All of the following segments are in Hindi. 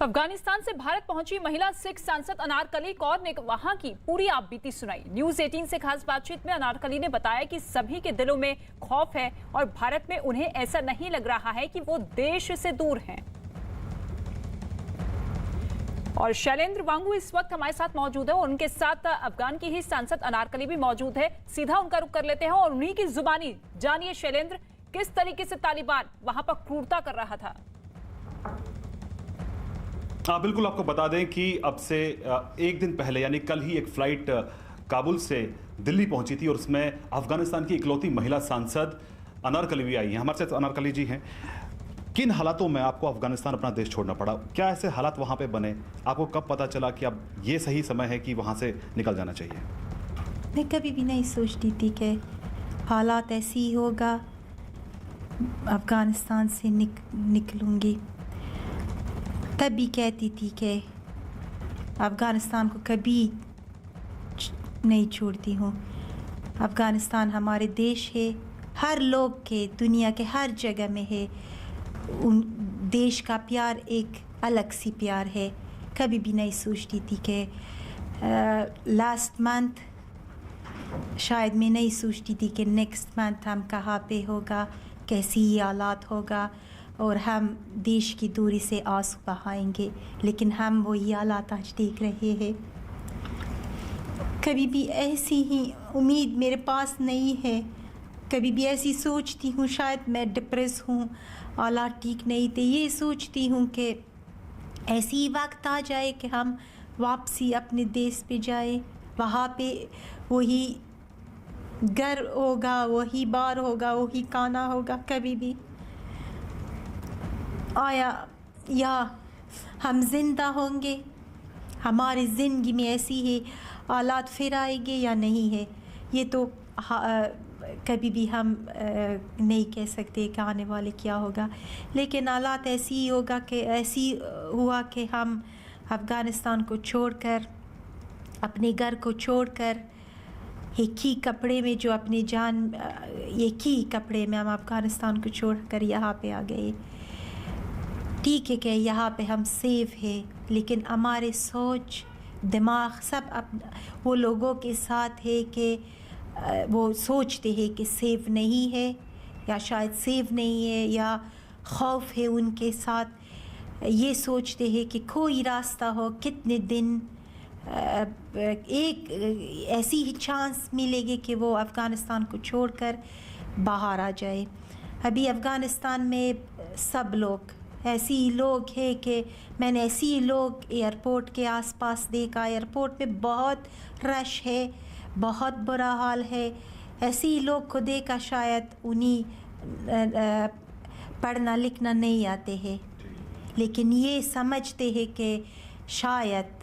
अफगानिस्तान से भारत पहुंची महिला सिख सांसद अनारकली कौर ने वहां की पूरी आपबीती सुनाई। न्यूज 18 से खास बातचीत में अनारकली ने बताया कि सभी के दिलों में खौफ है और भारत में उन्हें ऐसा नहीं लग रहा है कि वो देश से दूर हैं। और शैलेंद्र वांगू इस वक्त हमारे साथ मौजूद है और उनके साथ अफगान की ही सांसद अनारकली भी मौजूद है। सीधा उनका रुख कर लेते हैं और उन्हीं की जुबानी जानिए शैलेंद्र, किस तरीके से तालिबान वहां पर क्रूरता कर रहा था। हाँ बिल्कुल, आपको बता दें कि अब से एक दिन पहले यानी कल ही एक फ्लाइट काबुल से दिल्ली पहुंची थी और उसमें अफगानिस्तान की इकलौती महिला सांसद अनारकली भी आई हैं। हमारे साथ अनारकली जी हैं। किन हालातों में आपको अफगानिस्तान अपना देश छोड़ना पड़ा? क्या ऐसे हालात वहां पे बने? आपको कब पता चला कि अब ये सही समय है कि वहां से निकल जाना चाहिए? मैं कभी भी नहीं सोचती थी कि हालात ऐसी ही होगा, अफगानिस्तान से निकलूंगी। तब भी कहती थी कि अफ़गानिस्तान को कभी नहीं छोड़ती हूँ। अफ़गानिस्तान हमारे देश है, हर लोग के दुनिया के हर जगह में है। उन देश का प्यार एक अलग सी प्यार है। कभी भी नहीं सोचती थी कि लास्ट मंथ शायद मैं नहीं सोचती थी कि नेक्स्ट मंथ हम कहाँ पे होगा, कैसी हालात होगा और हम देश की दूरी से आंसू बहाएंगे, लेकिन हम वही हालात आज देख रहे हैं। कभी भी ऐसी ही उम्मीद मेरे पास नहीं है। कभी भी ऐसी सोचती हूँ शायद मैं डिप्रेस हूँ, हालात ठीक नहीं थे। ये सोचती हूँ कि ऐसी ही वक्त आ जाए कि हम वापसी अपने देश पे जाए, वहाँ पे वही घर होगा, वही बार होगा, वही खाना होगा। कभी भी आया या हम जिंदा होंगे, हमारी ज़िंदगी में ऐसी है हालात फिर आएंगे या नहीं है, ये तो कभी भी हम नहीं कह सकते कि आने वाले क्या होगा। लेकिन हालात ऐसी ही होगा कि ऐसी हुआ कि हम अफ़गानिस्तान को छोड़कर, अपने घर को छोड़कर, एक ही कपड़े में जो अपनी जान, एक ही कपड़े में हम अफ़गानिस्तान को छोड़कर यहाँ पे आ गए। ठीक है कि यहाँ पे हम सेफ है, लेकिन हमारे सोच दिमाग सब वो लोगों के साथ है कि वो सोचते हैं कि सेफ नहीं है या शायद सेफ नहीं है या खौफ है उनके साथ। ये सोचते हैं कि कोई रास्ता हो, कितने दिन एक ऐसी ही चांस मिलेगी कि वो अफ़गानिस्तान को छोड़कर बाहर आ जाए। अभी अफ़गानिस्तान में सब लोग ऐसे ही लोग हैं कि मैंने ऐसे ही लोग एयरपोर्ट के आसपास देखा। एयरपोर्ट में बहुत रश है, बहुत बुरा हाल है। ऐसे ही लोग को देखा शायद उन्हीं पढ़ना लिखना नहीं आते हैं, लेकिन ये समझते हैं कि शायद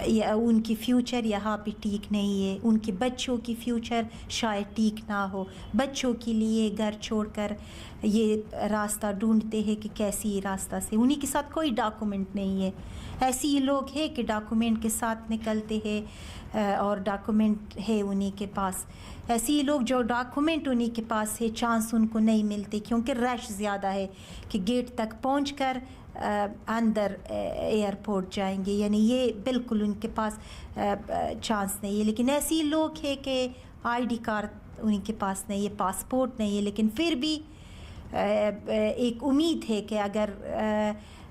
या उनकी फ्यूचर यहाँ पे ठीक नहीं है, उनके बच्चों की फ्यूचर शायद ठीक ना हो। बच्चों के लिए घर छोड़कर ये रास्ता ढूंढते हैं कि कैसी रास्ता से, उन्हीं के साथ कोई डॉक्यूमेंट नहीं है। ऐसे ही लोग हैं कि डॉक्यूमेंट के साथ निकलते हैं और डॉक्यूमेंट है उन्हीं के पास। ऐसे ही लोग जो डॉक्यूमेंट उन्हीं के पास है, चांस उनको नहीं मिलते क्योंकि रश ज़्यादा है कि गेट तक पहुंचकर अंदर एयरपोर्ट जाएंगे, यानी ये बिल्कुल उनके पास चांस नहीं है। लेकिन ऐसे ही लोग हैं कि आईडी कार्ड उन्हीं के पास नहीं है, पासपोर्ट नहीं है, लेकिन फिर भी एक उम्मीद है कि अगर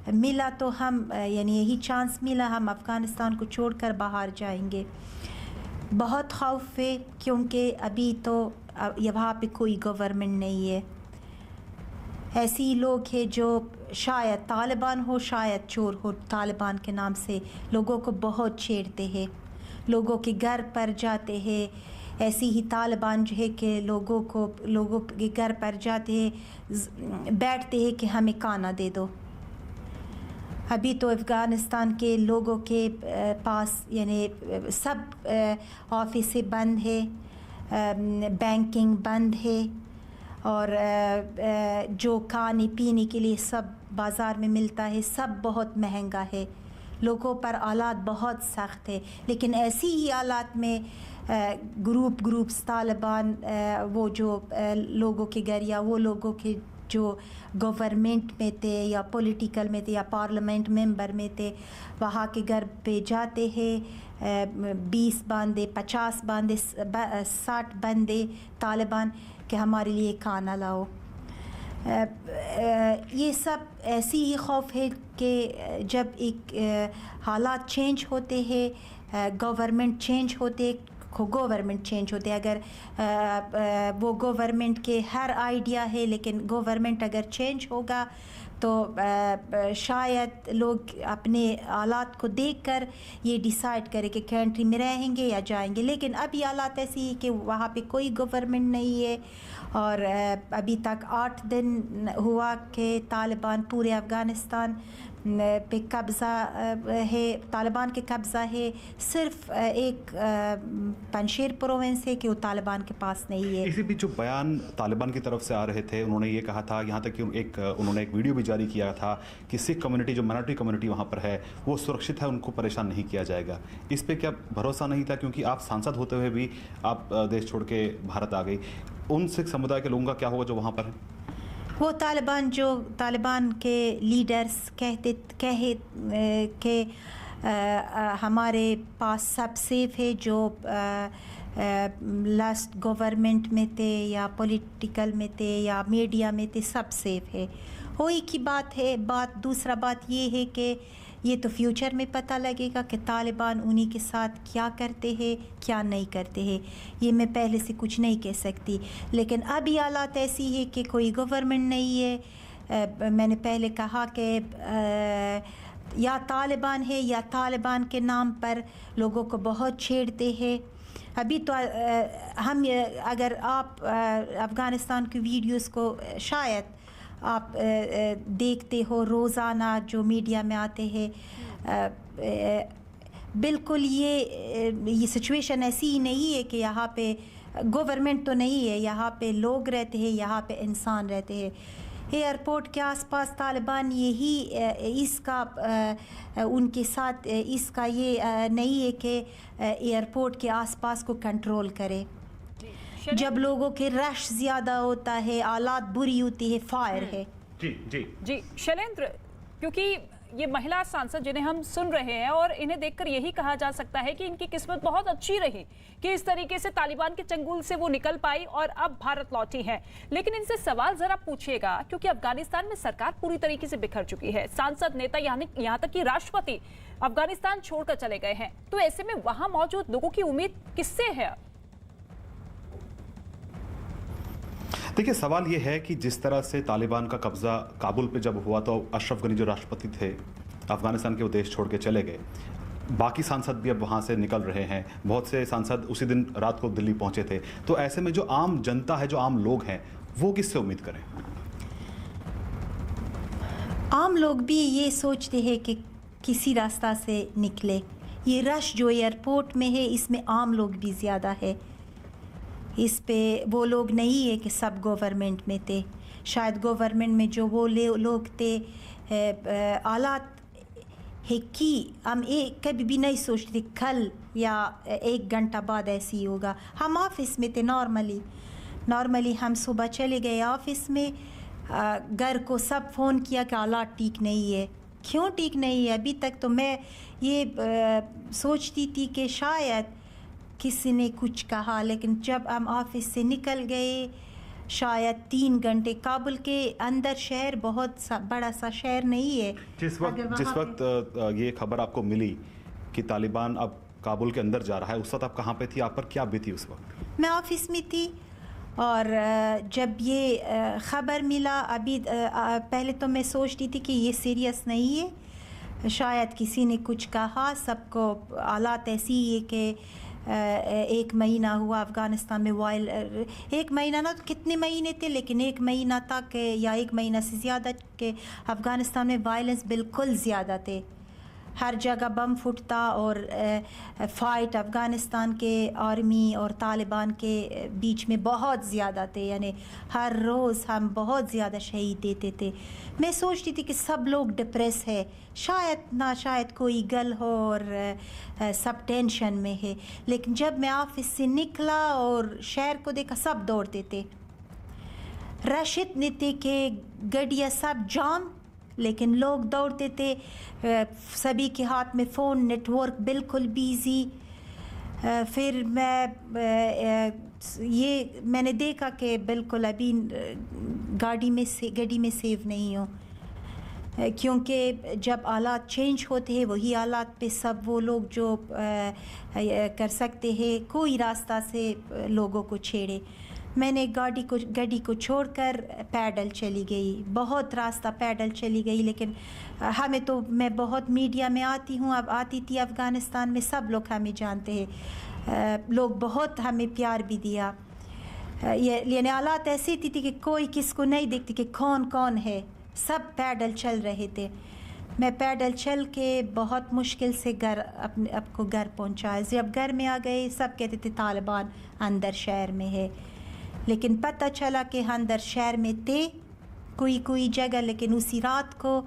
मिला तो हम, यानी यही चांस मिला, हम अफ़गानिस्तान को छोड़कर बाहर जाएंगे। बहुत खौफ है क्योंकि अभी तो यहाँ पे कोई गवर्नमेंट नहीं है। ऐसे ही लोग हैं जो शायद तालिबान हो, शायद चोर हो, तालिबान के नाम से लोगों को बहुत छेड़ते हैं, लोगों के घर पर जाते हैं। ऐसे ही तालिबान जो है कि लोगों के घर पर जाते हैं, बैठते हैं कि हमें खाना दे दो। अभी तो अफ़गानिस्तान के लोगों के पास यानी सब ऑफिसें बंद है, बैंकिंग बंद है और जो खाने पीने के लिए सब बाज़ार में मिलता है सब बहुत महंगा है। लोगों पर हालात बहुत सख्त है। लेकिन ऐसी ही हालात में ग्रुप्स तालिबान वो जो लोगों के घर या वो लोगों के जो गवर्नमेंट में थे या पॉलिटिकल में थे या पार्लियामेंट मेंबर में थे, वहाँ के घर पे जाते हैं 20 बंदे, 50 बंदे, 60 बंदे तालिबान के हमारे लिए खाना लाओ। ये सब ऐसी ही खौफ है कि जब एक हालात चेंज होते हैं, गवर्नमेंट चेंज होते, गवर्नमेंट चेंज होते, अगर वो गवर्नमेंट के हर आइडिया है लेकिन गवर्नमेंट अगर चेंज होगा तो शायद लोग अपने हालात को देखकर ये डिसाइड करें कि कंट्री में रहेंगे या जाएंगे। लेकिन अभी हालात ऐसी है कि वहाँ पे कोई गवर्नमेंट नहीं है और अभी तक 8 दिन हुआ कि तालिबान पूरे अफ़गानिस्तान पे कब्ज़ा है, तालिबान के कब्ज़ा है। सिर्फ एक पंशेर प्रोविंस है कि वो तालिबान के पास नहीं है। इसी बीच जो बयान तालिबान की तरफ से आ रहे थे, उन्होंने ये कहा था, यहाँ तक कि उन्होंने एक वीडियो भी जारी किया था कि सिख कम्युनिटी, जो माइनॉरिटी कम्युनिटी वहाँ पर है, वो सुरक्षित है, उनको परेशान नहीं किया जाएगा। इस पर क्या भरोसा नहीं था, क्योंकि आप सांसद होते हुए भी आप देश छोड़ के भारत आ गई? उन सिख समुदाय के लोगों का क्या होगा जो वहाँ पर है? वो तालिबान के लीडर्स कहे कि हमारे पास सब सेफ है, जो लास्ट गवर्नमेंट में थे या पॉलिटिकल में थे या मीडिया में थे, सब सेफ है। वो एक ही बात है। दूसरा बात ये है कि ये तो फ्यूचर में पता लगेगा कि तालिबान उन्हीं के साथ क्या करते हैं, क्या नहीं करते हैं। ये मैं पहले से कुछ नहीं कह सकती, लेकिन अभी हालात ऐसी है कि कोई गवर्नमेंट नहीं है। मैंने पहले कहा कि या तालिबान है या तालिबान के नाम पर लोगों को बहुत छेड़ते हैं। अभी तो हम अगर आप अफ़गानिस्तान की वीडियोस को शायद आप देखते हो रोज़ाना जो मीडिया में आते हैं, बिल्कुल ये सिचुएशन ऐसी ही नहीं है कि यहाँ पे गवर्नमेंट तो नहीं है, यहाँ पे लोग रहते हैं, यहाँ पे इंसान रहते हैं। एयरपोर्ट के आसपास तालिबान यही इसका उनके साथ इसका ये नहीं है कि एयरपोर्ट के आसपास को कंट्रोल करे। जब लोगों के रश ज़्यादा होता है, हालात बुरी होती है, फायर है। जी जी जी शैलेंद्र, क्योंकि ये महिला सांसद जिन्हें हम सुन रहे हैं और इन्हें देखकर यही कहा जा सकता है कि इनकी किस्मत बहुत अच्छी रही कि इस तरीके से तालिबान के चंगुल से वो निकल पाई और अब भारत लौटी है। लेकिन इनसे सवाल जरा पूछिएगा, क्योंकि अफगानिस्तान में सरकार पूरी तरीके से बिखर चुकी है, सांसद, नेता, यहाँ तक कि राष्ट्रपति अफगानिस्तान छोड़कर चले गए हैं। तो ऐसे में वहां मौजूद लोगों की उम्मीद किससे है? देखिए, सवाल ये है कि जिस तरह से तालिबान का कब्जा काबुल पे जब हुआ तो अशरफ गनी जो राष्ट्रपति थे अफगानिस्तान के, वो देश छोड़ के चले गए। बाकी सांसद भी अब वहाँ से निकल रहे हैं, बहुत से सांसद उसी दिन रात को दिल्ली पहुँचे थे। तो ऐसे में जो आम जनता है, जो आम लोग हैं, वो किससे उम्मीद करें? आम लोग भी ये सोचते हैं कि किसी रास्ता से निकले। ये रश जो एयरपोर्ट में है, इसमें आम लोग भी ज़्यादा है। इस पे वो लोग नहीं है कि सब गवर्नमेंट में थे। शायद गवर्नमेंट में जो वो लोग थे, हालात है कि हम कभी भी नहीं सोचते कल या 1 घंटा बाद ऐसे ही होगा। हम ऑफिस में थे नॉर्मली हम सुबह चले गए ऑफिस में, घर को सब फ़ोन किया कि हालात ठीक नहीं है। क्यों ठीक नहीं है? अभी तक तो मैं ये सोचती थी कि शायद किसी ने कुछ कहा, लेकिन जब हम ऑफिस से निकल गए, शायद 3 घंटे, काबुल के अंदर शहर बहुत बड़ा सा शहर नहीं है। जिस वक्त ये खबर आपको मिली कि तालिबान अब काबुल के अंदर जा रहा है, उस वक्त आप कहाँ पे थी? आप पर क्या बीती उस वक्त? मैं ऑफिस में थी और जब ये ख़बर मिला, अभी पहले तो मैं सोचती थी कि ये सीरियस नहीं है, शायद किसी ने कुछ कहा। सबको हालात ऐसी है कि 1 महीना हुआ अफ़गानिस्तान में 1 महीना ना तो कितने महीने थे, लेकिन 1 महीना तक या 1 महीना से ज़्यादा के अफ़गानिस्तान में वायलेंस बिल्कुल ज़्यादा थे। हर जगह बम फुटता और फ़ाइट अफ़गानिस्तान के आर्मी और तालिबान के बीच में बहुत ज़्यादा थे। यानी हर रोज़ हम बहुत ज़्यादा शहीद देते थे। मैं सोचती थी कि सब लोग डिप्रेस है, शायद कोई गल हो और सब टेंशन में है। लेकिन जब मैं ऑफिस से निकला और शहर को देखा, सब दौड़ते थे। रश इतने थे कि गाड़ियाँ सब जाम, लेकिन लोग दौड़ते थे, सभी के हाथ में फ़ोन, नेटवर्क बिल्कुल बिज़ी। फिर मैंने देखा कि बिल्कुल अभी गाड़ी में सेव नहीं हूँ, क्योंकि जब हालात चेंज होते हैं वही हालात पे सब वो लोग जो कर सकते हैं कोई रास्ता से लोगों को छेड़े। मैंने गाड़ी को छोड़कर पैदल चली गई, बहुत रास्ता पैदल चली गई। लेकिन मैं बहुत मीडिया में आती हूँ, अब आती थी अफ़गानिस्तान में, सब लोग हमें जानते हैं, लोग बहुत हमें प्यार भी दिया। यानी हालात ऐसी थी कि कोई किसको नहीं देखती कि कौन कौन है, सब पैदल चल रहे थे। मैं पैदल चल के बहुत मुश्किल से आपको घर पहुँचाया। जब घर में आ गए सब कहते थे तालिबान अंदर शहर में है, लेकिन पता चला कि अंदर शहर में थे कोई जगह, लेकिन उसी रात को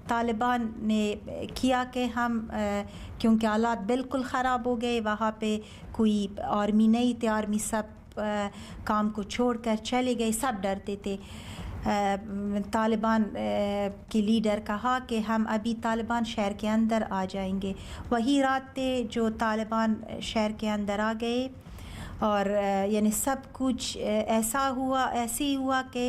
तालिबान ने किया कि क्योंकि हालात बिल्कुल ख़राब हो गए, वहाँ पे कोई आर्मी नहीं थे, आर्मी सब काम को छोड़कर चले गए, सब डरते थे। तालिबान के लीडर कहा कि हम अभी तालिबान शहर के अंदर आ जाएंगे। वही रात थे जो तालिबान शहर के अंदर आ गए, और यानी सब कुछ ऐसे ही हुआ कि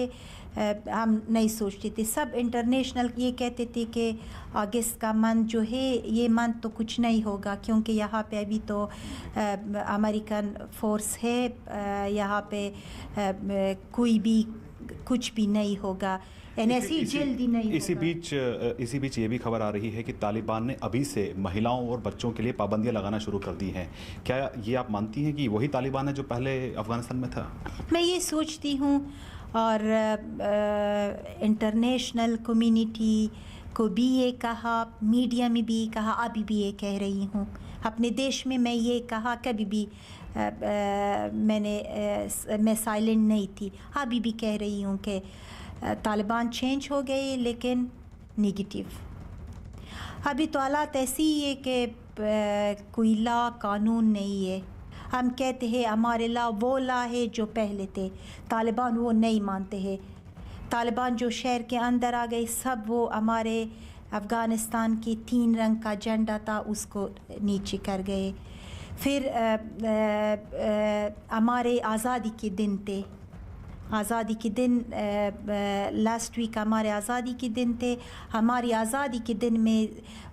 हम नहीं सोचते थे। सब इंटरनेशनल ये कहते थे कि अगस्त का मंथ जो है ये मंथ तो कुछ नहीं होगा, क्योंकि यहाँ पे अभी तो अमेरिकन फोर्स है, यहाँ पे कोई भी कुछ भी नहीं होगा, ऐसी जल्दी नहीं होगा। इसी बीच ये भी खबर आ रही है कि तालिबान ने अभी से महिलाओं और बच्चों के लिए पाबंदियां लगाना शुरू कर दी हैं। क्या ये आप मानती हैं कि वही तालिबान है जो पहले अफगानिस्तान में था? मैं ये सोचती हूँ, और इंटरनेशनल कम्युनिटी को भी ये कहा, मीडिया में भी कहा, अभी भी ये कह रही हूँ। अपने देश में मैं ये कहा, कभी भी मैं साइलेंट नहीं थी, अभी भी कह रही हूँ कि तालिबान चेंज हो गए, लेकिन नेगेटिव। अभी तो हालात ऐसी ही है कि कोई लॉ कानून नहीं है। हम कहते हैं हमारे लॉ वो लॉ है जो पहले थे, तालिबान वो नहीं मानते हैं। तालिबान जो शहर के अंदर आ गए, सब वो हमारे अफ़गानिस्तान की 3 रंग का झंडा था उसको नीचे कर गए। फिर हमारे आज़ादी के दिन थे, आज़ादी के दिन लास्ट वीक हमारे आज़ादी के दिन थे। हमारी आज़ादी के दिन में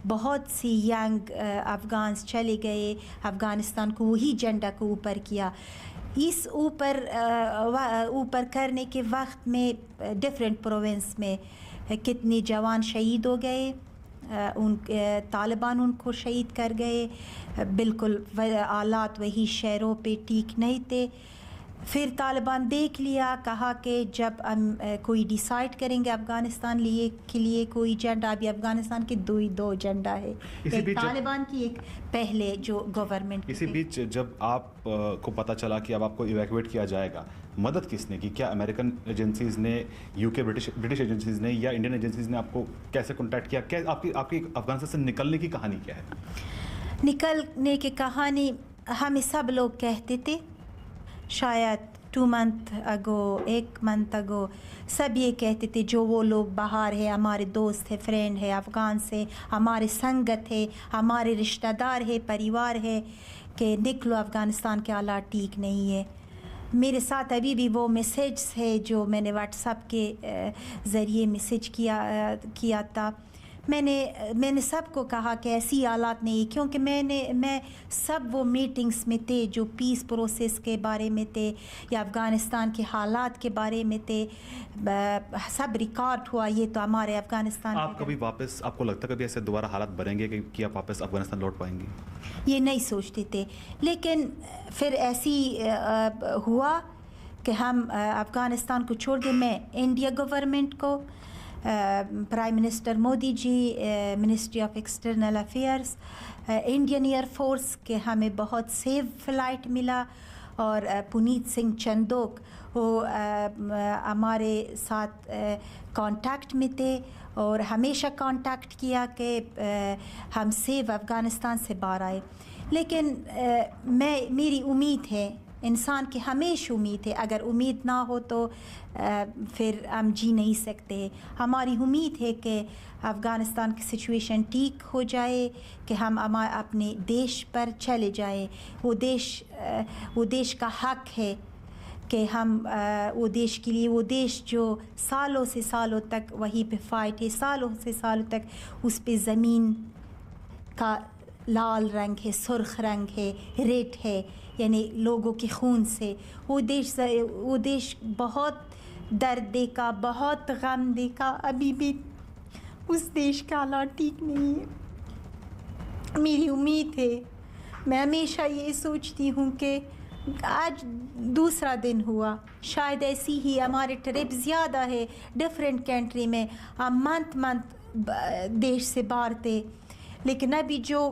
बहुत सी यंग अफ़गान्स चले गए, अफ़गानिस्तान को वही झंडा को ऊपर किया। इस ऊपर करने के वक्त में डिफरेंट प्रोविंस में कितने जवान शहीद हो गए, तालिबान उनको शहीद कर गए। बिल्कुल हालात वही शहरों पे ठीक नहीं थे। फिर तालिबान देख लिया, कहा कि जब हम कोई डिसाइड करेंगे अफ़गानिस्तान के लिए कोई झंडा, अभी अफ़गानिस्तान के दो झंडा है, एक तालिबान की, एक पहले जो गवर्नमेंट। इसी बीच जब आप को पता चला कि अब आपको इवैक्यूएट किया जाएगा, मदद किसने की? क्या अमेरिकन एजेंसीज़ ने, यूके ब्रिटिश एजेंसीज़ ने, या इंडियन एजेंसीज़ ने आपको कैसे कॉन्टैक्ट किया? क्या आपकी अफ़गानिस्तान से निकलने की कहानी क्या है? निकलने की कहानी हमें सब लोग कहते थे, शायद 2 मंथ अगो, 1 मंथ अगो, सब ये कहते थे जो वो लोग बाहर है, हमारे दोस्त है, फ्रेंड है, अफ़गान से, हमारे संगत है, हमारे रिश्तेदार है, परिवार है, कि निकलो अफ़गानिस्तान के हालात ठीक नहीं है। मेरे साथ अभी भी वो मैसेज है जो मैंने व्हाट्सएप के ज़रिए मैसेज किया था। मैंने सबको कहा कि ऐसी हालात नहीं, क्योंकि मैं सब वो मीटिंग्स में थे जो पीस प्रोसेस के बारे में थे या अफ़गानिस्तान के हालात के बारे में थे, सब रिकॉर्ड हुआ। ये तो हमारे अफ़गानिस्तान। आप कभी वापस, आपको लगता कभी ऐसे दोबारा हालात बनेंगे कि आप वापस अफ़गानिस्तान लौट पाएंगी? ये नहीं सोचते थे, लेकिन फिर ऐसी हुआ कि हम अफ़गानिस्तान को छोड़ के, मैं इंडिया गवर्नमेंट को, prime minister Modi ji, ministry of external affairs, Indian air force के हमें बहुत सेफ फ़्लाइट मिला, और पुनीत सिंह चंदोक वो हमारे साथ कांटेक्ट में थे और हमेशा कांटेक्ट किया कि हम सेफ अफ़गानिस्तान से बाहर आए। लेकिन मेरी उम्मीद है इंसान की हमेशा उम्मीद है। अगर उम्मीद ना हो तो फिर हम जी नहीं सकते। हमारी उम्मीद है कि अफ़गानिस्तान की सिचुएशन ठीक हो जाए, कि हम अपने देश पर चले जाए। वो देश का हक है कि हम वो देश के लिए, वो देश जो सालों से सालों तक वहीं पे फाइट है, सालों से सालों तक उस पे ज़मीन का लाल रंग है, सुर्ख रंग है, रेड है, यानी लोगों के खून से वो देश बहुत दर्द देखा, बहुत गम देखा। अभी भी उस देश का हालात ठीक नहीं है। मेरी उम्मीद है, मैं हमेशा ये सोचती हूँ कि आज दूसरा दिन हुआ, शायद ऐसी ही हमारे ट्रिप ज़्यादा है डिफरेंट कंट्री में, हम मंथ देश से बाहर थे, लेकिन अभी जो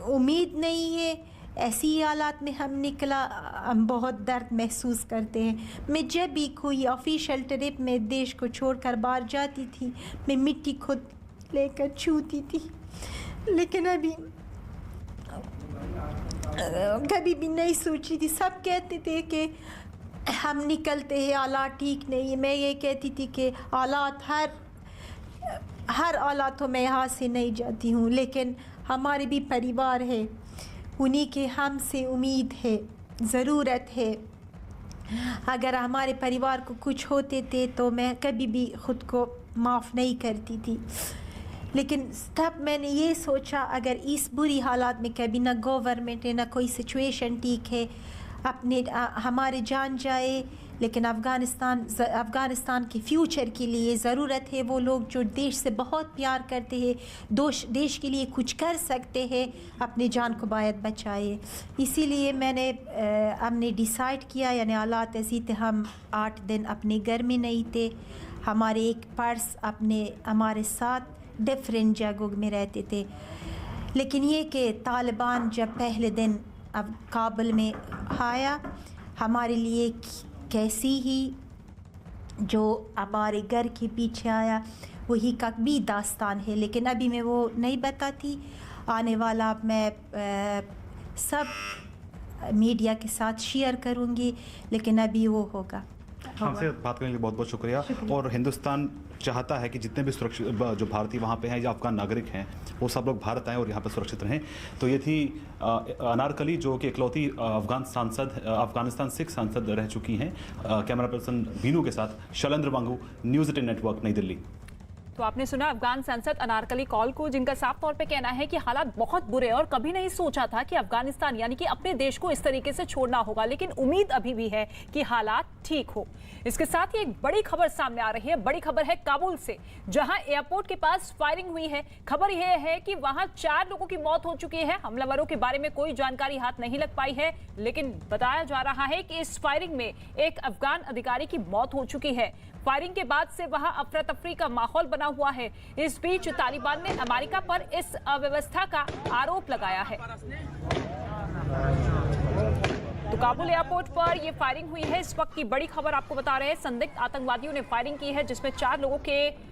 उम्मीद नहीं है, ऐसी हालात में हम निकला, हम बहुत दर्द महसूस करते हैं। मैं जब भी कोई ऑफिशियल ट्रिप में देश को छोड़कर बाहर जाती थी, मैं मिट्टी खुद लेकर छूती थी, लेकिन अभी कभी भी नहीं सोची थी। सब कहते थे कि हम निकलते हैं, हालात ठीक नहीं है। मैं ये कहती थी कि हालात हर हालातों में यहाँ से नहीं जाती हूँ, लेकिन हमारे भी परिवार है, उन्हीं के हमसे उम्मीद है, ज़रूरत है। अगर हमारे परिवार को कुछ होते थे तो मैं कभी भी ख़ुद को माफ़ नहीं करती थी, लेकिन तब मैंने ये सोचा अगर इस बुरी हालात में कभी ना गवर्नमेंट है ना कोई सिचुएशन ठीक है, हमारे जान जाए, लेकिन अफ़गानिस्तान के फ्यूचर के लिए ज़रूरत है वो लोग जो देश से बहुत प्यार करते हैं, देश के लिए कुछ कर सकते हैं, अपने जान को बायद बचाए। इसीलिए हमने डिसाइड किया, यानी हालात ऐसी थे, हम 8 दिन अपने घर में नहीं थे, हमारे एक पर्स हमारे साथ डिफरेंट जगहों में रहते थे। लेकिन ये कि तालिबान जब पहले दिन अब काबुल में आया, हमारे लिए कैसी ही जो हमारे घर के पीछे आया वही का भी दास्तान है, लेकिन अभी मैं वो नहीं बताती। आने वाला मैं सब मीडिया के साथ शेयर करूँगी, लेकिन अभी वो होगा। हमसे बात करने के लिए बहुत बहुत शुक्रिया। और हिंदुस्तान चाहता है कि जितने भी सुरक्षित जो भारतीय वहाँ पे हैं या अफगान नागरिक हैं वो सब लोग भारत आएँ और यहाँ पर सुरक्षित रहें। तो ये थी अनारकली, जो कि इकलौती अफगानिस्तान सिख सांसद रह चुकी हैं। कैमरा पर्सन बीनू के साथ शैलेंद्र वांगू, न्यूज़ 18 नेटवर्क, नई दिल्ली। तो आपने सुना अफगान सांसद अनारकली कौल को, जिनका साफ तौर पे कहना है कि हालात बहुत बुरे और कभी नहीं सोचा था कि अफगानिस्तान यानी कि अपने देश को इस तरीके से छोड़ना होगा, लेकिन उम्मीद अभी भी है कि हालात ठीक हो। इसके साथ ही एक बड़ी खबर सामने आ रही है। बड़ी खबर है काबुल से, जहां एयरपोर्ट के पास फायरिंग हुई है। खबर यह है कि वहां 4 लोगों की मौत हो चुकी है। हमलावरों के बारे में कोई जानकारी हाथ नहीं लग पाई है, लेकिन बताया जा रहा है कि इस फायरिंग में एक अफगान अधिकारी की मौत हो चुकी है। फायरिंग के बाद से वहां अफरा तफरी का माहौल बना हुआ है। इस बीच तालिबान ने अमेरिका पर इस अव्यवस्था का आरोप लगाया है। तो काबुल एयरपोर्ट पर यह फायरिंग हुई है। इस वक्त की बड़ी खबर आपको बता रहे हैं, संदिग्ध आतंकवादियों ने फायरिंग की है, जिसमें 4 लोगों के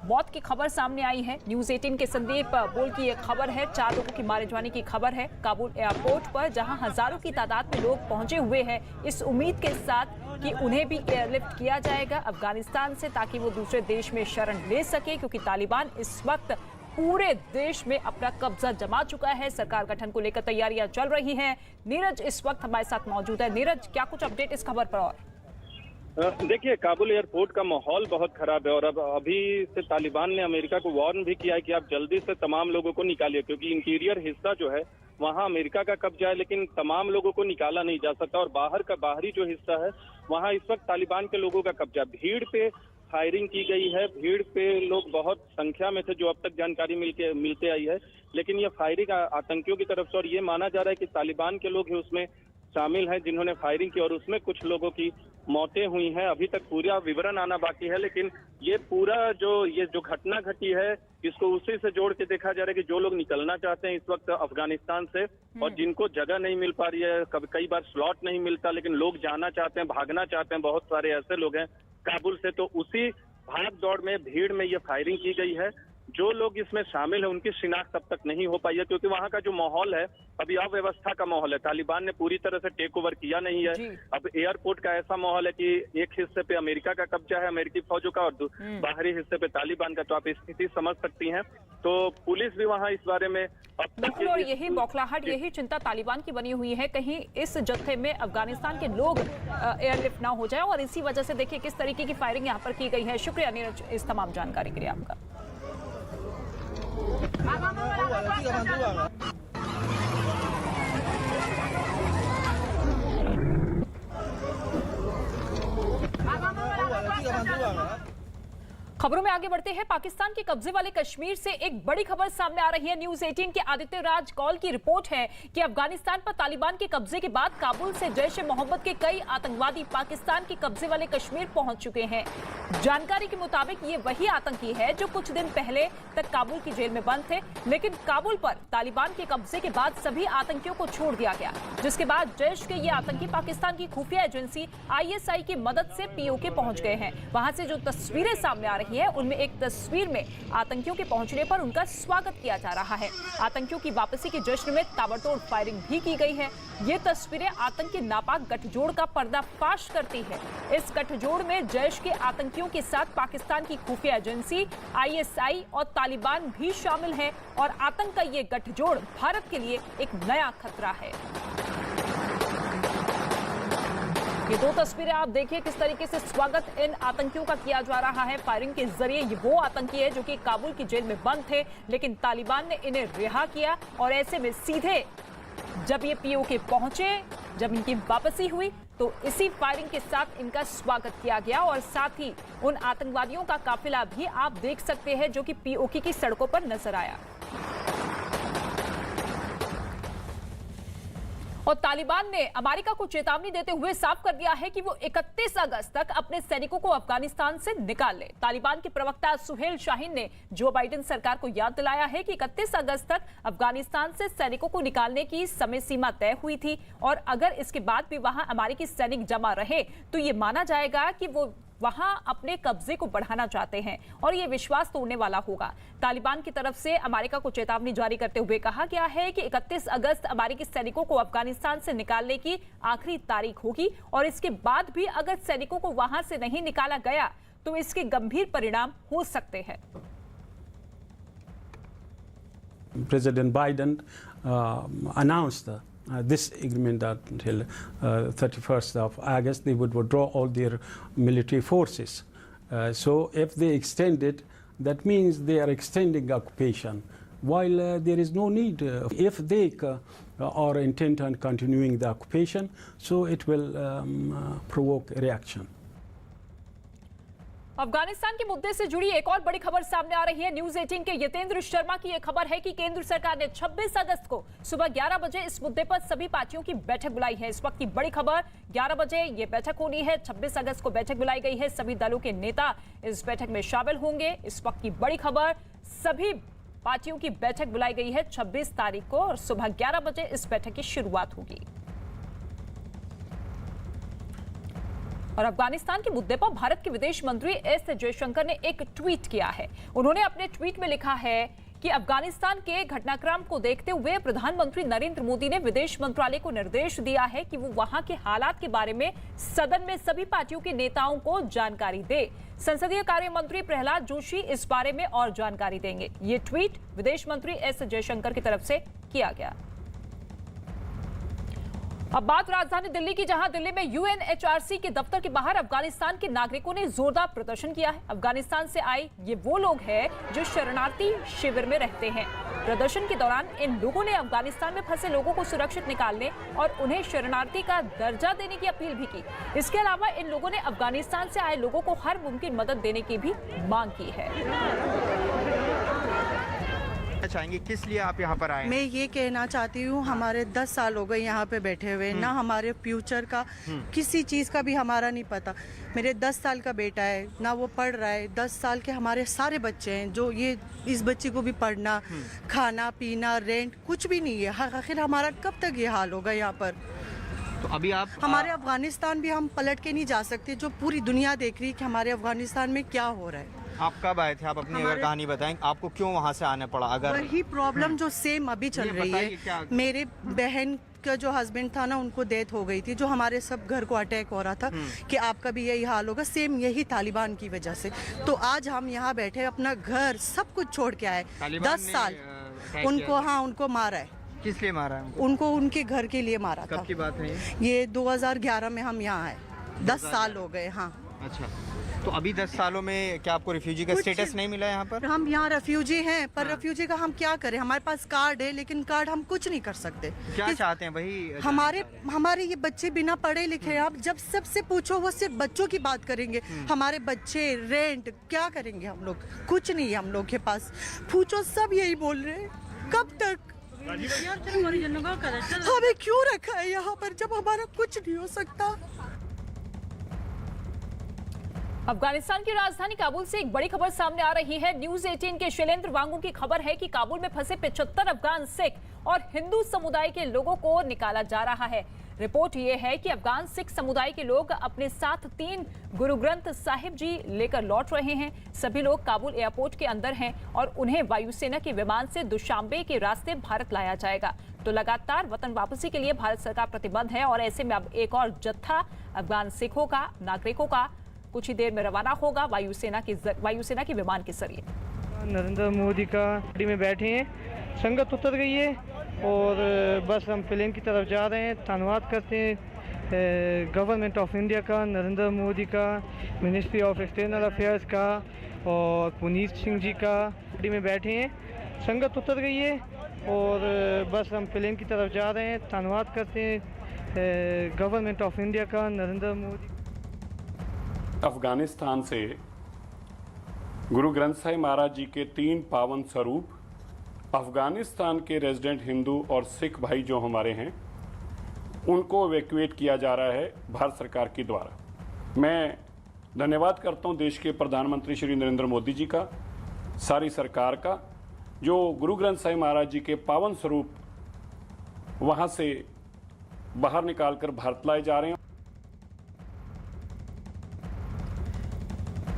मौत की खबर सामने आई है। न्यूज़ 18 के संदीप बोल की यह खबर है, 4 लोगों की मारे जाने की खबर है काबुल एयरपोर्ट पर, जहां हजारों की तादाद में लोग पहुंचे हुए हैं, इस उम्मीद के साथ कि उन्हें भी एयरलिफ्ट किया जाएगा अफगानिस्तान से, ताकि वो दूसरे देश में शरण ले सके, क्योंकि तालिबान इस वक्त पूरे देश में अपना कब्जा जमा चुका है। सरकार गठन को लेकर तैयारियां चल रही हैं। नीरज इस वक्त हमारे साथ मौजूद है। नीरज, क्या कुछ अपडेट इस खबर पर? और देखिए, काबुल एयरपोर्ट का माहौल बहुत खराब है और अब अभी से तालिबान ने अमेरिका को वार्न भी किया है कि आप जल्दी से तमाम लोगों को निकालिए, क्योंकि इंटीरियर हिस्सा जो है वहां अमेरिका का कब्जा है, लेकिन तमाम लोगों को निकाला नहीं जा सकता और बाहर का बाहरी जो हिस्सा है वहां इस वक्त तालिबान के लोगों का कब्जा। भीड़ पे फायरिंग की गई है, भीड़ पे लोग बहुत संख्या में थे, जो अब तक जानकारी मिलते आई है, लेकिन ये फायरिंग आतंकियों की तरफ से, और ये माना जा रहा है कि तालिबान के लोग ही उसमें शामिल हैं जिन्होंने फायरिंग की और उसमें कुछ लोगों की मौतें हुई हैं। अभी तक पूरा विवरण आना बाकी है, लेकिन ये पूरा ये जो घटना घटी है इसको उसी से जोड़ के देखा जा रहा है कि जो लोग निकलना चाहते हैं इस वक्त अफगानिस्तान से और जिनको जगह नहीं मिल पा रही है, कई बार स्लॉट नहीं मिलता, लेकिन लोग जाना चाहते हैं, भागना चाहते हैं, बहुत सारे ऐसे लोग हैं काबुल से, तो उसी भाग दौड़ में भीड़ में ये फायरिंग की गई है। जो लोग इसमें शामिल है उनकी शिनाख्त अब तक नहीं हो पाई है, क्योंकि वहाँ का जो माहौल है अभी अव्यवस्था का माहौल है। तालिबान ने पूरी तरह से टेक ओवर किया नहीं है। अब एयरपोर्ट का ऐसा माहौल है कि एक हिस्से पे अमेरिका का कब्जा है, अमेरिकी फौजों का, और बाहरी हिस्से पे तालिबान का। तो आप स्थिति समझ सकती हैं। तो पुलिस भी वहाँ इस बारे में बिल्कुल, और यही बौखलाहट, यही चिंता तालिबान की बनी हुई है, कहीं इस जत्थे में अफगानिस्तान के लोग एयरलिफ्ट ना हो जाए, और इसी वजह से देखिए किस तरीके की फायरिंग यहाँ पर की गई है। शुक्रिया नीरज इस तमाम जानकारी के लिए आपका। खबरों में आगे बढ़ते हैं। पाकिस्तान के कब्जे वाले कश्मीर से एक बड़ी खबर सामने आ रही है। न्यूज 18 के आदित्य राज कौल की रिपोर्ट है कि अफगानिस्तान पर तालिबान के कब्जे के बाद काबुल से जैश ए मोहम्मद के कई आतंकवादी पाकिस्तान के कब्जे वाले कश्मीर पहुंच चुके हैं। जानकारी के मुताबिक ये वही आतंकी है जो कुछ दिन पहले तक काबुल की जेल में बंद थे, लेकिन काबुल पर तालिबान के कब्जे के बाद सभी आतंकियों को छोड़ दिया गया, जिसके बाद जैश के ये आतंकी पाकिस्तान की खुफिया एजेंसी ISI की मदद से POK पहुंच गए हैं। वहां से जो तस्वीरें सामने आ रही है उनमें एक तस्वीर में आतंकियों के पहुंचने पर उनका स्वागत किया जा रहा है। आतंकियों की वापसी के जश्न में ताबड़तोड़ फायरिंग भी की गई है। ये तस्वीरें आतंक के नापाक गठजोड़ का पर्दाफाश करती है। इस गठजोड़ में जैश के आतंकियों के साथ पाकिस्तान की खुफिया एजेंसी ISI और तालिबान भी शामिल है, और आतंक का ये गठजोड़ भारत के लिए एक नया खतरा है। ये दो तस्वीरें आप देखिए किस तरीके से स्वागत इन आतंकियों का किया जा रहा है फायरिंग के जरिए। ये वो आतंकी है जो कि काबुल की जेल में बंद थे, लेकिन तालिबान ने इन्हें रिहा किया, और ऐसे में सीधे जब ये POK पहुंचे, जब इनकी वापसी हुई, तो इसी फायरिंग के साथ इनका स्वागत किया गया, और साथ ही उन आतंकवादियों का काफिला भी आप देख सकते हैं जो कि POK की सड़कों पर नजर आया। और तालिबान ने अमेरिका को चेतावनी देते हुए साफ कर दिया है कि वो 31 अगस्त तक अपने सैनिकों को अफगानिस्तान से निकाल ले। तालिबान के प्रवक्ता सुहेल शाहीन ने जो बाइडेन सरकार को याद दिलाया है कि 31 अगस्त तक अफगानिस्तान से सैनिकों को निकालने की समय सीमा तय हुई थी, और अगर इसके बाद भी वहां अमेरिकी सैनिक जमा रहे तो ये माना जाएगा कि वो वहां अपने कब्जे को बढ़ाना चाहते हैं, और ये विश्वास तोड़ने वाला होगा। तालिबान की तरफ से अमेरिका को चेतावनी जारी करते हुए कहा गया है कि 31 अगस्त अमेरिकी सैनिकों को अफगानिस्तान से निकालने की आखिरी तारीख होगी, और इसके बाद भी अगर सैनिकों को वहां से नहीं निकाला गया तो इसके गंभीर परिणाम हो सकते हैं। President Biden announced this agreement that until 31st of August they would withdraw all their military forces. So if they extend it, that means they are extending occupation, while there is no need. If they are intent on continuing the occupation, so it will provoke a reaction. Afghanistan के मुद्दे से जुड़ी एक और बड़ी खबर सामने आ रही है। न्यूज 18 के यतेंद्र शर्मा की यह खबर है कि केंद्र सरकार ने 26 अगस्त को सुबह 11 बजे इस मुद्दे पर सभी पार्टियों की बैठक बुलाई है। इस वक्त की बड़ी खबर, 11 बजे ये बैठक होनी है। 26 अगस्त को बैठक बुलाई गई है, सभी दलों के नेता इस बैठक में शामिल होंगे। इस वक्त की बड़ी खबर, सभी पार्टियों की बैठक बुलाई गई है 26 तारीख को, और सुबह 11 बजे इस बैठक की शुरुआत होगी। और अफगानिस्तान के मुद्दे पर भारत के विदेश मंत्री एस जयशंकर ने एक ट्वीट किया है। उन्होंने अपने ट्वीट में लिखा है कि अफगानिस्तान के घटनाक्रम को देखते हुए प्रधानमंत्री नरेंद्र मोदी ने विदेश मंत्रालय को निर्देश दिया है कि वो वहां के हालात के बारे में सदन में सभी पार्टियों के नेताओं को जानकारी दे। संसदीय कार्य मंत्री प्रहलाद जोशी इस बारे में और जानकारी देंगे। ये ट्वीट विदेश मंत्री एस जयशंकर की तरफ से किया गया। अब बात राजधानी दिल्ली की, जहां दिल्ली में UNHRC के दफ्तर के बाहर अफगानिस्तान के नागरिकों ने जोरदार प्रदर्शन किया है। अफगानिस्तान से आए ये वो लोग हैं जो शरणार्थी शिविर में रहते हैं। प्रदर्शन के दौरान इन लोगों ने अफगानिस्तान में फंसे लोगों को सुरक्षित निकालने और उन्हें शरणार्थी का दर्जा देने की अपील भी की। इसके अलावा इन लोगों ने अफगानिस्तान से आए लोगों को हर मुमकिन मदद देने की भी मांग की है। चाहेंगे किस लिए आप यहाँ पर आए? मैं ये कहना चाहती हूँ, हमारे 10 साल हो गए यहाँ पे बैठे हुए, ना हमारे फ्यूचर का किसी चीज़ का भी हमारा नहीं पता। मेरे 10 साल का बेटा है, ना वो पढ़ रहा है। 10 साल के हमारे सारे बच्चे हैं, जो ये इस बच्चे को भी पढ़ना, खाना पीना, रेंट कुछ भी नहीं है। आखिर हमारा कब तक ये हाल होगा यहाँ पर? तो अभी आप हमारे अफगानिस्तान भी हम पलट के नहीं जा सकते, जो पूरी दुनिया देख रही है कि हमारे अफगानिस्तान में क्या हो रहा है। आप कब आए थे? आप अपनी अगर कहानी बताएं, आपको क्यों वहाँ से आना पड़ा? अगर वही प्रॉब्लम जो सेम अभी चल रही बताइए क्या? है। मेरे बहन का जो हस्बैंड था ना, उनको डेथ हो गई थी, जो हमारे सब घर को अटैक हो रहा था कि आपका भी यही हाल होगा, सेम यही तालिबान की वजह से। तो आज हम यहाँ बैठे अपना घर सब कुछ छोड़ के आए। तालिबान 10 ने, साल अटैक उनको, किया? हाँ, उनको मारा है। किस लिए मारा है? उनको उनके घर के लिए मारा था। कब की बात है ये? ये 2011 में हम यहाँ आए, 10 साल हो गए। हाँ, अच्छा, तो अभी 10 सालों में क्या आपको रिफ्यूजी का कुछ- स्टेटस नहीं मिला यहाँ पर? हम यहाँ रेफ्यूजी हैं, पर रेफ्यूजी का हम क्या करें? हमारे पास कार्ड है, लेकिन कार्ड हम कुछ नहीं कर सकते। क्या चाहते हैं वही? हमारे ये बच्चे बिना पढ़े लिखे हैं। आप जब सबसे पूछो वो सिर्फ बच्चों की बात करेंगे। हमारे बच्चे, रेंट, क्या करेंगे हम लोग? कुछ नहीं है हम लोग के पास। पूछो, सब यही बोल रहे हैं, कब तक? हमें क्यों रखा है यहाँ पर जब हमारा कुछ नहीं हो सकता? अफगानिस्तान की राजधानी काबुल से एक बड़ी खबर सामने आ रही है। न्यूज 18 के शैलेंद्र वांगू की खबर है कि काबुल में फंसे 75 अफगान सिख और हिंदू समुदाय के लोगों को निकाला जा रहा है। रिपोर्ट ये है कि अफगान सिख समुदाय के लोग अपने साथ 3 गुरु ग्रंथ साहिब जी लेकर लौट रहे हैं। सभी लोग काबुल एयरपोर्ट के अंदर हैं और उन्हें वायुसेना के विमान से दुशांबे के रास्ते भारत लाया जाएगा। तो लगातार वतन वापसी के लिए भारत सरकार प्रतिबद्ध है और ऐसे में अब एक और जत्था अफगान सिखों का, नागरिकों का कुछ ही देर में रवाना होगा वायुसेना के विमान के जरिए। नरेंद्र मोदी का गाड़ी में बैठे हैं, संगत उतर गई है और बस हम प्लेन की तरफ जा रहे हैं। धन्यवाद करते हैं गवर्नमेंट ऑफ इंडिया का, नरेंद्र मोदी का, मिनिस्ट्री ऑफ एक्सटर्नल अफेयर्स का और पुनीत सिंह जी का। गाड़ी में बैठे हैं, संगत उतर गई है और बस हम प्लेन की तरफ जा रहे हैं। धन्यवाद करते हैं गवर्नमेंट ऑफ इंडिया का, नरेंद्र मोदी। अफगानिस्तान से गुरु ग्रंथ साहिब महाराज जी के 3 पावन स्वरूप अफगानिस्तान के रेजिडेंट हिंदू और सिख भाई जो हमारे हैं उनको इवैक्यूएट किया जा रहा है भारत सरकार के द्वारा। मैं धन्यवाद करता हूं देश के प्रधानमंत्री श्री नरेंद्र मोदी जी का, सारी सरकार का, जो गुरु ग्रंथ साहिब महाराज जी के पावन स्वरूप वहां से बाहर निकालकर भारत लाए जा रहे हैं।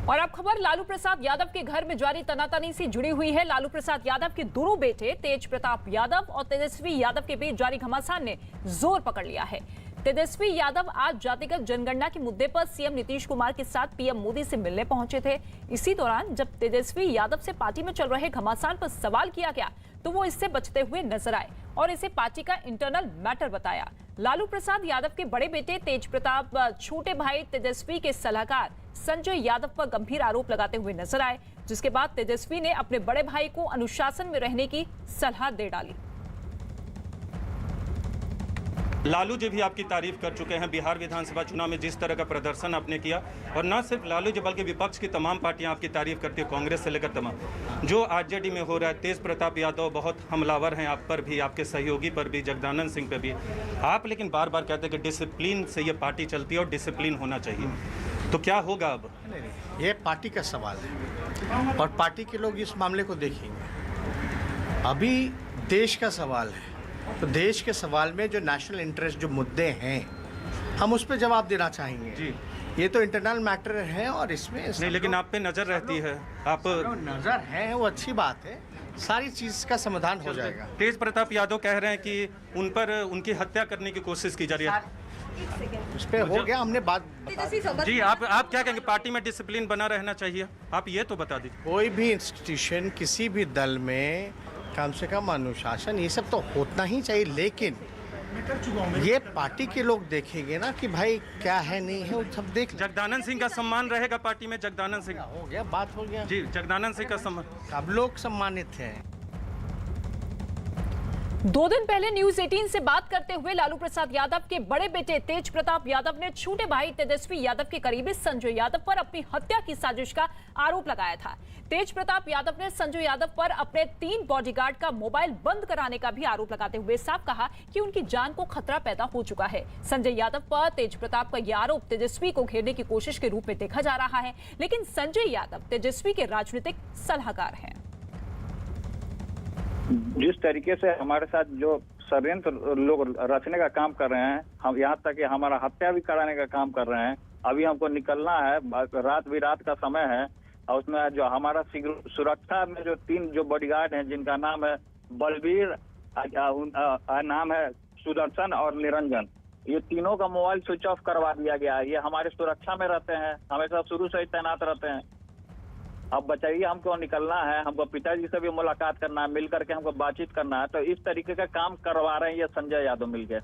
और अब खबर लालू प्रसाद यादव के घर में जारी तनातनी से जुड़ी हुई है। लालू प्रसाद यादव के दोनों बेटे तेज प्रताप यादव और तेजस्वी यादव के बीच जारी घमासान ने जोर पकड़ लिया है। तेजस्वी यादव आज जातिगत जनगणना के मुद्दे पर सीएम नीतीश कुमार के साथ पीएम मोदी से मिलने पहुंचे थे। इसी दौरान जब तेजस्वी यादव से पार्टी में चल रहे घमासान पर सवाल किया गया तो वो इससे बचते हुए नजर आए और इसे पार्टी का इंटरनल मैटर बताया। लालू प्रसाद यादव के बड़े बेटे तेज प्रताप छोटे भाई तेजस्वी के सलाहकार संजय यादव पर गंभीर आरोप लगाते हुए नजर आए, जिसके बाद तेजस्वी ने अपने बड़े भाई को अनुशासन में रहने की सलाह दे डाली। लालू जी भी आपकी तारीफ कर चुके हैं बिहार विधानसभा चुनाव में जिस तरह का प्रदर्शन आपने किया, और न सिर्फ लालू जी बल्कि विपक्ष की तमाम पार्टियां आपकी तारीफ करती है, कांग्रेस से लेकर तमाम। जो आरजेडी में हो रहा है, तेज प्रताप यादव बहुत हमलावर हैं आप पर भी, आपके सहयोगी पर भी, जगदानंद सिंह पे भी। आप लेकिन बार बार कहते हैं कि डिसिप्लिन से ये पार्टी चलती है और डिसिप्लिन होना चाहिए, तो क्या होगा अब? ये पार्टी का सवाल है और पार्टी के लोग इस मामले को देखेंगे। अभी देश का सवाल है, तो देश के सवाल में जो नेशनल इंटरेस्ट जो मुद्दे हैं हम उस पर जवाब देना चाहेंगे जी। ये तो इंटरनल मैटर है और इसमें नहीं, लेकिन आप पे नजर रहती है, आप नजर है, वो अच्छी बात है, सारी चीज का समाधान हो जाएगा। तेज प्रताप यादव कह रहे हैं कि उन पर उनकी हत्या करने की कोशिश की जा रही है। उस पे हो गया, हमने बात जी। आप क्या कहेंगे, पार्टी में डिसिप्लिन बना रहना चाहिए, आप ये तो बता दीजिए। कोई भी इंस्टीट्यूशन, किसी भी दल में कम से कम अनुशासन ये सब तो होना ही चाहिए, लेकिन ये पार्टी के लोग देखेंगे ना कि भाई क्या है नहीं है, वो सब देख। जगदानंद सिंह का सम्मान रहेगा पार्टी में, जगदानंद सिंह हो गया, बात हो गया जी। जगदानंद सिंह का सम्मान, सब लोग सम्मानित हैं। 2 दिन पहले न्यूज 18 से बात करते हुए लालू प्रसाद यादव के बड़े बेटे तेज प्रताप यादव ने छोटे भाई तेजस्वी यादव के करीबी संजय यादव पर अपनी हत्या की साजिश का आरोप लगाया था। तेज प्रताप यादव ने संजय यादव पर अपने 3 बॉडीगार्ड का मोबाइल बंद कराने का भी आरोप लगाते हुए साफ कहा कि उनकी जान को खतरा पैदा हो चुका है। संजय यादव पर तेज प्रताप का यह आरोप तेजस्वी को घेरने की कोशिश के रूप में देखा जा रहा है, लेकिन संजय यादव तेजस्वी के राजनीतिक सलाहकार हैं। जिस तरीके से हमारे साथ जो षड्यंत्र लोग रचने का काम कर रहे हैं, हम यहाँ तक कि हमारा हत्या भी कराने का काम कर रहे हैं। अभी हमको निकलना है, रात भी रात का समय है, और उसमें जो हमारा सुरक्षा में जो 3 जो बॉडीगार्ड हैं, जिनका नाम है बलबीर, नाम है सुदर्शन और निरंजन, ये तीनों का मोबाइल स्विच ऑफ करवा दिया गया है। ये हमारे सुरक्षा में रहते हैं, हमेशा शुरू से ही तैनात रहते हैं। अब बताइए हमको निकलना है, हमको पिताजी से भी मुलाकात करना है, मिल करके हमको बातचीत करना है, तो इस तरीके का काम करवा रहे हैं ये संजय यादव मिलके।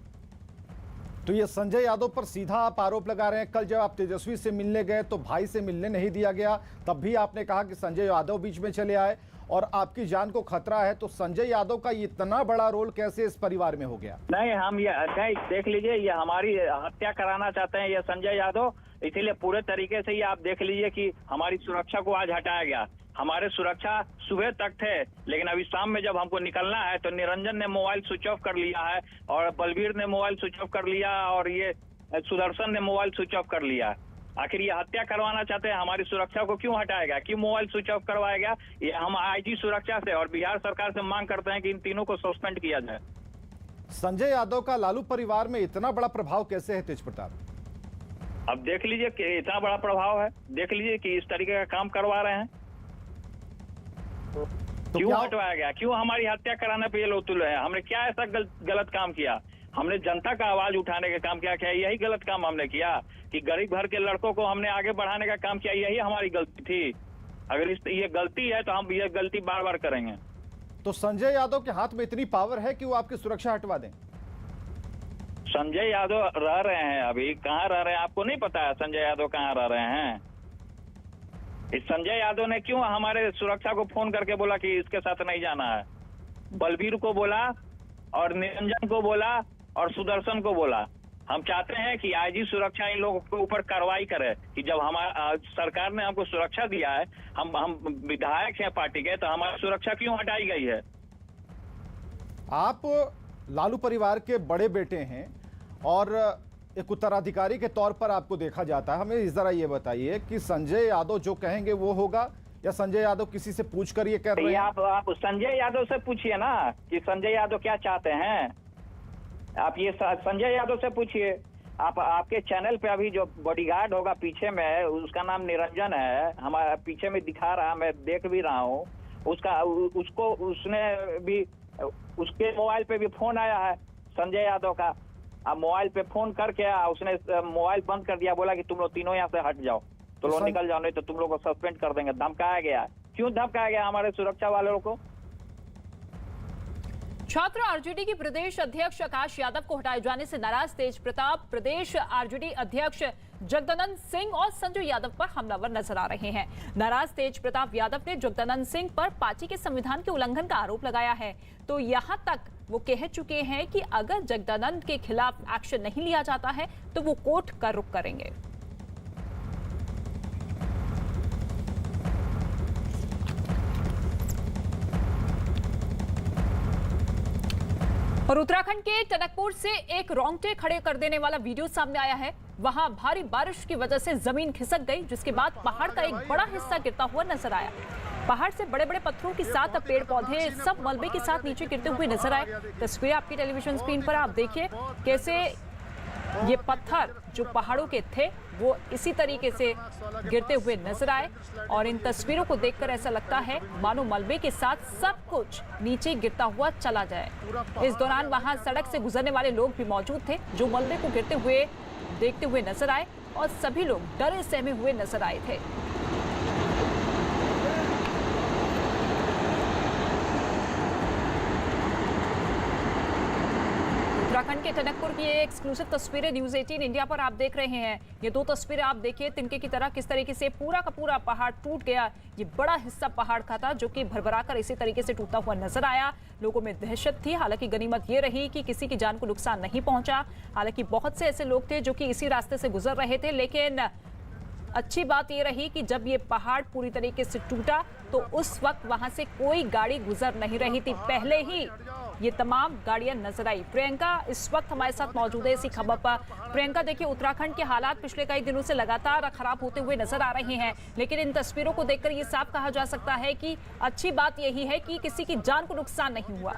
तो ये संजय यादव पर सीधा आप आरोप लगा रहे हैं। कल जब आप तेजस्वी से मिलने गए तो भाई से मिलने नहीं दिया गया, तब भी आपने कहा कि संजय यादव बीच में चले आए और आपकी जान को खतरा है। तो संजय यादव का इतना बड़ा रोल कैसे इस परिवार में हो गया? नहीं, हम ये नहीं, देख लीजिए, ये हमारी हत्या कराना चाहते हैं ये संजय यादव, इसीलिए पूरे तरीके से ये आप देख लीजिए कि हमारी सुरक्षा को आज हटाया गया। हमारे सुरक्षा सुबह तक थे, लेकिन अभी शाम में जब हमको निकलना है तो निरंजन ने मोबाइल स्विच ऑफ कर लिया है और बलबीर ने मोबाइल स्विच ऑफ कर लिया और ये सुदर्शन ने मोबाइल स्विच ऑफ कर लिया। आखिर ये हत्या करवाना चाहते हैं, हमारी सुरक्षा को क्यों हटाएगा, क्यों मोबाइल स्विच ऑफ करवाया गया? ये हम आईजी सुरक्षा से और बिहार सरकार से मांग करते हैं कि इन तीनों को सस्पेंड किया जाए। संजय यादव का लालू परिवार में इतना बड़ा प्रभाव कैसे है तेज प्रताप? अब देख लीजिए कि इतना बड़ा प्रभाव है, देख लीजिए कि इस तरीके का काम करवा रहे हैं। तो क्यों हटवाया गया, क्यों हमारी हत्या कराने पे ये लोग तुले हैं? हमने क्या ऐसा गलत काम किया? हमने जनता का आवाज उठाने का काम किया, क्या यही गलत काम हमने किया कि गरीब घर के लड़कों को हमने आगे बढ़ाने का काम किया? यही हमारी गलती थी। अगर ये गलती है तो हम ये गलती बार बार करेंगे। तो संजय यादव के हाथ में इतनी पावर है कि वो आपकी सुरक्षा हटवा दें? संजय यादव रह रहे हैं, अभी कहाँ रह रहे हैं आपको नहीं पता है? संजय यादव कहाँ रह रहे हैं? इस संजय यादव ने क्यों हमारे सुरक्षा को फोन करके बोला कि इसके साथ नहीं जाना है? बलबीर को बोला और निरंजन को बोला और सुदर्शन को बोला। हम चाहते हैं कि आईजी सुरक्षा इन लोगों के ऊपर कार्रवाई करे कि जब हमारा सरकार ने हमको सुरक्षा दिया है, हम विधायक हैं पार्टी के, तो हमारी सुरक्षा क्यों हटाई गई है? आप लालू परिवार के बड़े बेटे हैं और एक उत्तराधिकारी के तौर पर आपको देखा जाता है। हमें जरा ये बताइए कि संजय यादव जो कहेंगे वो होगा या संजय यादव किसी से पूछ कर ये कर रहे हैं? आप संजय यादव से पूछिए ना कि संजय यादव क्या चाहते हैं। आप ये संजय यादव से पूछिए। आपके चैनल पे अभी जो बॉडीगार्ड होगा पीछे में, उसका नाम निरंजन है, हमारा पीछे में दिखा रहा, मैं देख भी रहा हूँ उसने भी, उसके मोबाइल पे भी फोन आया है संजय यादव का। अब मोबाइल पे फोन करके उसने मोबाइल बंद कर दिया, बोला कि तुम लोग तीनों यहाँ से हट जाओ, तो लोग निकल जाओ, नहीं तो तुम लोग को सस्पेंड कर देंगे। धमकाया गया। क्यों धमकाया गया हमारे सुरक्षा वालों को? छात्र आरजेडी के प्रदेश अध्यक्ष आकाश यादव को हटाए जाने से नाराज तेज प्रताप प्रदेश आरजेडी अध्यक्ष जगदानंद सिंह और संजय यादव पर हमलावर नजर आ रहे हैं। नाराज तेज प्रताप यादव ने जगदानंद सिंह पर पार्टी के संविधान के उल्लंघन का आरोप लगाया है। तो यहां तक वो कह चुके हैं कि अगर जगदानंद के खिलाफ एक्शन नहीं लिया जाता है तो वो कोर्ट का रुख करेंगे। और उत्तराखंड के टनकपुर से एक रोंगटे खड़े कर देने वाला वीडियो सामने आया है। वहां भारी बारिश की वजह से जमीन खिसक गई, जिसके बाद पहाड़ का एक बड़ा हिस्सा गिरता हुआ नजर आया। पहाड़ से बड़े बड़े पत्थरों के साथ पेड़ पौधे सब मलबे के साथ नीचे गिरते हुए नजर आए। तस्वीरें आपकी टेलीविजन स्क्रीन पर आप देखिए कैसे ये पत्थर जो पहाड़ों के थे वो इसी तरीके से गिरते हुए नजर आए। और इन तस्वीरों को देखकर ऐसा लगता है मानो मलबे के साथ सब कुछ नीचे गिरता हुआ चला जाए। इस दौरान वहां सड़क से गुजरने वाले लोग भी मौजूद थे जो मलबे को गिरते हुए देखते हुए नजर आए और सभी लोग डरे सहमे हुए नजर आए थे। उत्तराखंड के टनकपुर की ये एक्सक्लूसिव तस्वीरें न्यूज़ 18 इंडिया पर आप देख रहे हैं। ये दो तस्वीरें आप देखिए, तिनके की तरह किस तरीके से पूरा का पूरा पहाड़ टूट गया। ये बड़ा हिस्सा पहाड़ का था जो कि भरभराकर इसी तरीके से टूटता हुआ नजर आया। लोगों में दहशत थी। हालांकि गनीमत ये रही कि किसी की जान को नुकसान नहीं पहुंचा। हालांकि बहुत से ऐसे लोग थे जो कि इसी रास्ते से गुजर रहे थे, लेकिन अच्छी बात ये रही कि जब ये पहाड़ पूरी तरीके से टूटा तो उस वक्त वहां से कोई गाड़ी गुजर नहीं रही थी। पहले ही ये तमाम गाड़ियां नजर आई। प्रियंका इस वक्त हमारे साथ मौजूद है इसी खबर पर। प्रियंका, देखिए उत्तराखंड के हालात पिछले कई दिनों से लगातार खराब होते हुए नजर आ रहे हैं, लेकिन इन तस्वीरों को देखकर ये साफ कहा जा सकता है कि अच्छी बात यही है कि किसी की जान को नुकसान नहीं हुआ।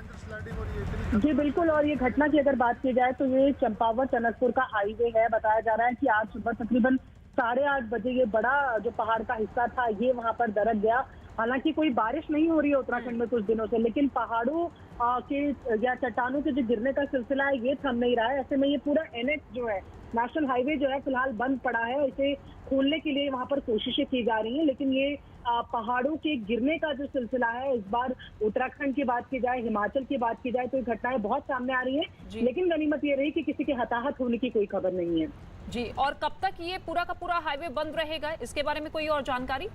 जी बिल्कुल, और ये घटना की अगर बात की जाए तो ये चंपावत टनकपुर का हाईवे है। बताया जा रहा है कि आज सुबह तकरीबन 8:30 बजे ये बड़ा जो पहाड़ का हिस्सा था ये वहां पर दरक गया। हालांकि कोई बारिश नहीं हो रही है उत्तराखंड में कुछ दिनों से, लेकिन पहाड़ों के या चट्टानों के जो गिरने का सिलसिला है ये थम नहीं रहा है। ऐसे में ये पूरा NH जो है, नेशनल हाईवे जो है, फिलहाल बंद पड़ा है। इसे खोलने के लिए वहां पर कोशिशें की जा रही हैं, लेकिन ये पहाड़ों के गिरने का जो सिलसिला है, इस बार उत्तराखंड की बात की जाए, हिमाचल की बात की जाए, तो ये घटनाएं बहुत सामने आ रही हैं। लेकिन गनीमत ये रही कि किसी के हताहत होने की कोई खबर नहीं है। जी, और कब तक ये पूरा का पूरा हाईवे बंद रहेगा, इसके बारे में कोई और जानकारी?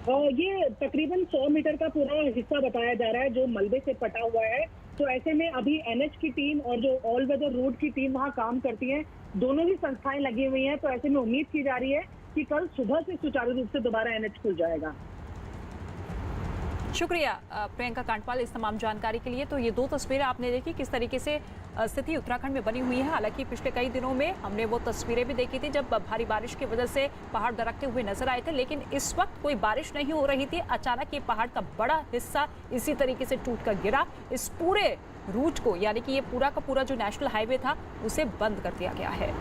ये तकरीबन 100 मीटर का पूरा हिस्सा बताया जा रहा है जो मलबे से पटा हुआ है। तो ऐसे में अभी NH की टीम और जो ऑल वेदर रोड की टीम वहाँ काम करती है, दोनों ही संस्थाएं लगी हुई हैं। तो ऐसे में उम्मीद की जा रही है कि कल सुबह से सुचारू रूप से दोबारा NH खुल जाएगा। शुक्रिया प्रियंका कांडपाल इस तमाम जानकारी के लिए। तो ये 2 तस्वीरें आपने देखी किस तरीके से स्थिति उत्तराखंड में बनी हुई है। हालांकि पिछले कई दिनों में हमने वो तस्वीरें भी देखी थी जब भारी बारिश की वजह से पहाड़ दरकते हुए नजर आए थे, लेकिन इस वक्त कोई बारिश नहीं हो रही थी। अचानक ये पहाड़ का बड़ा हिस्सा इसी तरीके से टूटकर गिरा। इस पूरे रूट को, यानी कि ये पूरा का पूरा जो नेशनल हाईवे था, उसे बंद कर दिया गया है।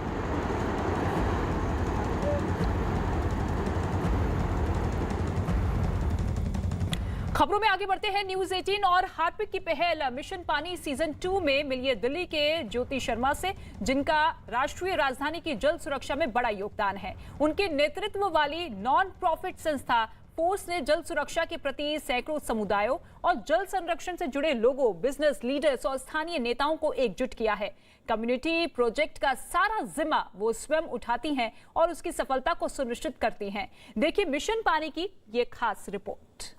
खबरों में आगे बढ़ते हैं। न्यूज 18 और हार्पिक की पहल मिशन पानी सीजन 2 में मिलिए दिल्ली के ज्योति शर्मा से, जिनका राष्ट्रीय राजधानी की जल सुरक्षा में बड़ा योगदान है। उनके नेतृत्व वाली नॉन प्रॉफिट संस्था फोर्स ने जल सुरक्षा के प्रति सैकड़ों समुदायों और जल संरक्षण से जुड़े लोगों, बिजनेस लीडर्स और स्थानीय नेताओं को एकजुट किया है। कम्युनिटी प्रोजेक्ट का सारा जिम्मा वो स्वयं उठाती हैं और उसकी सफलता को सुनिश्चित करती हैं। देखिए मिशन पानी की ये खास report.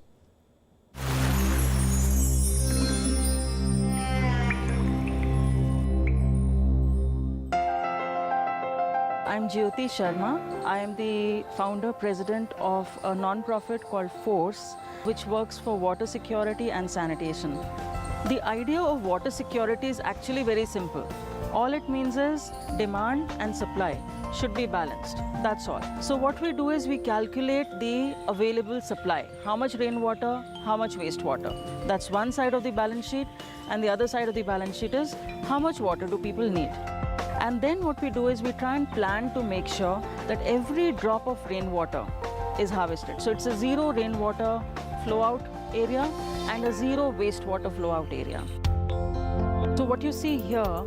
I'm Jyoti Sharma. I am the founder president of a non-profit called Force, which works for water security and sanitation. The idea of water security is actually very simple. All it means is demand and supply should be balanced. That's all. So what we do is we calculate the available supply. How much rainwater, how much wastewater. That's one side of the balance sheet, and the other side of the balance sheet is how much water do people need. And then what we do is we try and plan to make sure that every drop of rainwater is harvested. So it's a zero rainwater flow out area and a zero wastewater flow out area. So what you see here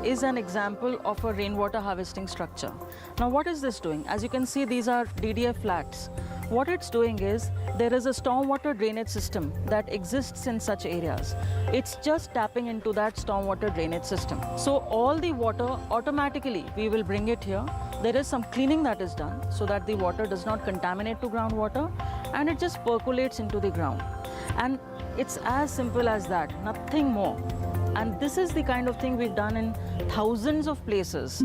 is an example of a rainwater harvesting structure. Now what is this doing? As you can see, these are DDF flats. What it's doing is there is a stormwater drainage system that exists in such areas. It's just tapping into that stormwater drainage system. So all the water automatically we will bring it here. There is some cleaning that is done so that the water does not contaminate to groundwater, and it just percolates into the ground. And it's as simple as that, nothing more. And this is the kind of thing we've done in thousands of places.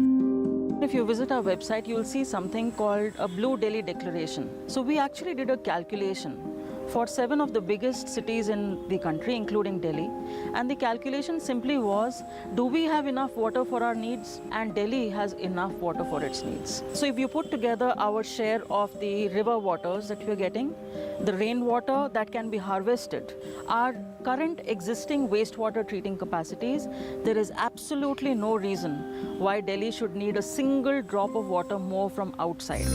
If you visit our website, you'll see something called a Blue Delhi Declaration. So we actually did a calculation for 7 of the biggest cities in the country, including Delhi. And the calculation simply was, do we have enough water for our needs? And Delhi has enough water for its needs. So if you put together our share of the river waters that we're getting, the rainwater that can be harvested, our current existing wastewater treating capacities, there is absolutely no reason why Delhi should need a single drop of water more from outside.